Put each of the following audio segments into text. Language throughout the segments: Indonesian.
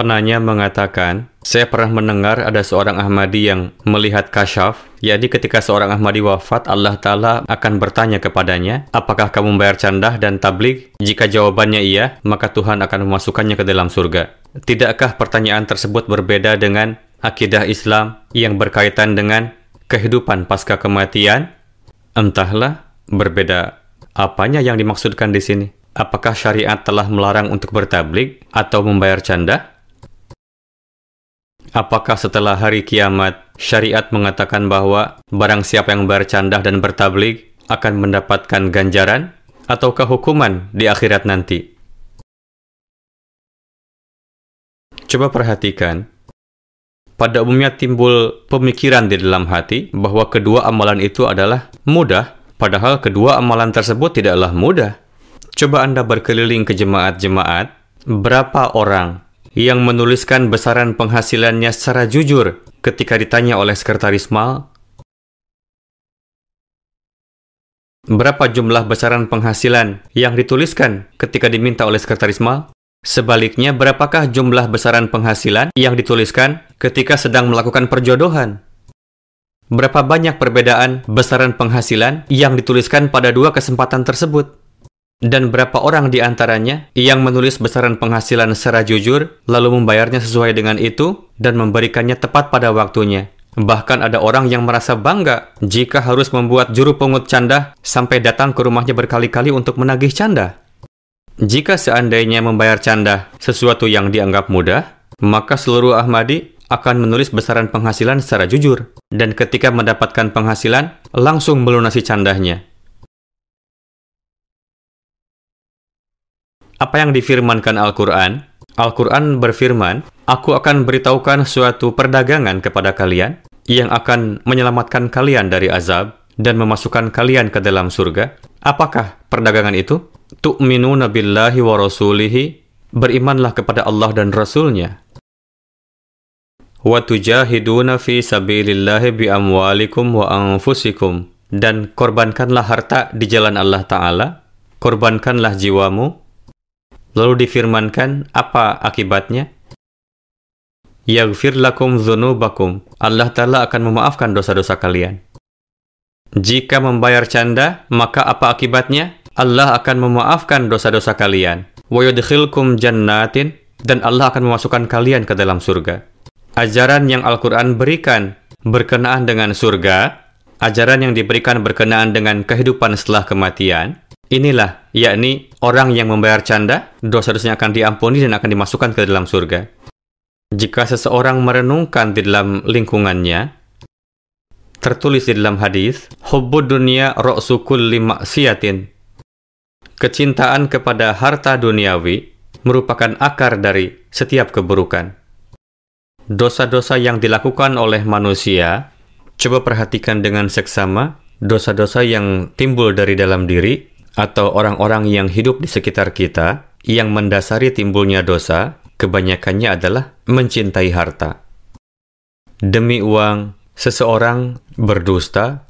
Penanya mengatakan, saya pernah mendengar ada seorang Ahmadi yang melihat kasyaf, yakni ketika seorang Ahmadi wafat, Allah Ta'ala akan bertanya kepadanya, apakah kamu membayar candah dan tabligh? Jika jawabannya iya, maka Tuhan akan memasukkannya ke dalam surga. Tidakkah pertanyaan tersebut berbeda dengan akidah Islam yang berkaitan dengan kehidupan pasca kematian? Entahlah, berbeda apanya yang dimaksudkan di sini. Apakah syariat telah melarang untuk bertabligh atau membayar candah? Apakah setelah hari kiamat, syariat mengatakan bahwa barang siapa yang membayar candah dan bertabligh akan mendapatkan ganjaran ataukah hukuman di akhirat nanti? Coba perhatikan. Pada umumnya timbul pemikiran di dalam hati bahwa kedua amalan itu adalah mudah, padahal kedua amalan tersebut tidaklah mudah. Coba Anda berkeliling ke jemaat-jemaat, berapa orang yang menuliskan besaran penghasilannya secara jujur ketika ditanya oleh sekretaris mal? Berapa jumlah besaran penghasilan yang dituliskan ketika diminta oleh sekretaris mal? Sebaliknya, berapakah jumlah besaran penghasilan yang dituliskan ketika sedang melakukan perjodohan? Berapa banyak perbedaan besaran penghasilan yang dituliskan pada dua kesempatan tersebut? Dan berapa orang di antaranya yang menulis besaran penghasilan secara jujur, lalu membayarnya sesuai dengan itu, dan memberikannya tepat pada waktunya. Bahkan ada orang yang merasa bangga jika harus membuat juru pungut candah sampai datang ke rumahnya berkali-kali untuk menagih candah. Jika seandainya membayar candah sesuatu yang dianggap mudah, maka seluruh Ahmadi akan menulis besaran penghasilan secara jujur. Dan ketika mendapatkan penghasilan, langsung melunasi candahnya. Apa yang difirmankan Al-Quran? Al-Quran berfirman, aku akan beritahukan suatu perdagangan kepada kalian yang akan menyelamatkan kalian dari azab dan memasukkan kalian ke dalam surga. Apakah perdagangan itu? Tu'minuna billahi wa rasulihi, berimanlah kepada Allah dan Rasulnya. Wa tujahiduna fi sabilillahi bi amwalikum wa anfusikum, dan korbankanlah harta di jalan Allah Ta'ala, korbankanlah jiwamu. Lalu difirmankan, apa akibatnya? Yaghfir lakum dzunubakum, Allah Ta'ala akan memaafkan dosa-dosa kalian. Jika membayar canda, maka apa akibatnya? Allah akan memaafkan dosa-dosa kalian. Wa yudkhilkum jannatin, dan Allah akan memasukkan kalian ke dalam surga. Ajaran yang Al-Quran berikan berkenaan dengan surga, ajaran yang diberikan berkenaan dengan kehidupan setelah kematian, inilah, yakni orang yang membayar canda, dosa-dosanya akan diampuni dan akan dimasukkan ke dalam surga. Jika seseorang merenungkan di dalam lingkungannya, tertulis di dalam hadis, hubbud dunya ra'su kulli ma'siyatin. Kecintaan kepada harta duniawi merupakan akar dari setiap keburukan. Dosa-dosa yang dilakukan oleh manusia, coba perhatikan dengan seksama, dosa-dosa yang timbul dari dalam diri, atau orang-orang yang hidup di sekitar kita, yang mendasari timbulnya dosa, kebanyakannya adalah mencintai harta. Demi uang, seseorang berdusta,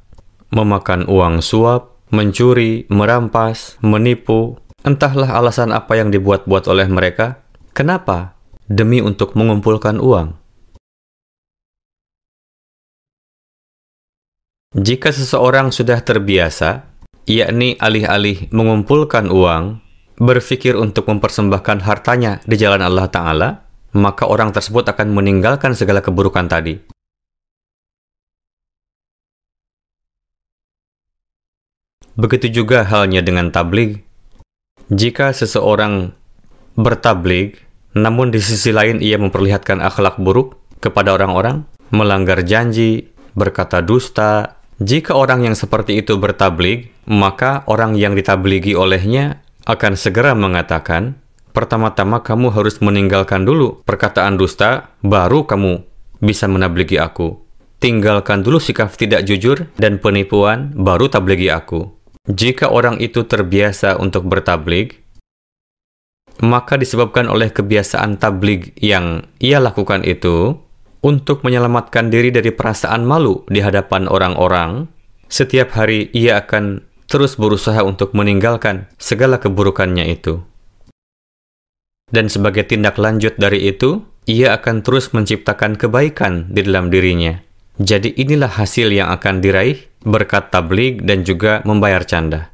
memakan uang suap, mencuri, merampas, menipu, entahlah alasan apa yang dibuat-buat oleh mereka. Kenapa? Demi untuk mengumpulkan uang. Jika seseorang sudah terbiasa, yakni alih-alih mengumpulkan uang, berpikir untuk mempersembahkan hartanya di jalan Allah Ta'ala, maka orang tersebut akan meninggalkan segala keburukan tadi. Begitu juga halnya dengan tabligh. Jika seseorang bertabligh, namun di sisi lain ia memperlihatkan akhlak buruk kepada orang-orang, melanggar janji, berkata dusta, jika orang yang seperti itu bertabligh, maka orang yang ditablighi olehnya akan segera mengatakan, pertama-tama kamu harus meninggalkan dulu perkataan dusta, baru kamu bisa menablighi aku. Tinggalkan dulu sikap tidak jujur dan penipuan, baru tablighi aku. Jika orang itu terbiasa untuk bertabligh, maka disebabkan oleh kebiasaan tabligh yang ia lakukan itu, untuk menyelamatkan diri dari perasaan malu di hadapan orang-orang, setiap hari ia akan terus berusaha untuk meninggalkan segala keburukannya itu. Dan sebagai tindak lanjut dari itu, ia akan terus menciptakan kebaikan di dalam dirinya. Jadi inilah hasil yang akan diraih berkat tabligh dan juga membayar canda.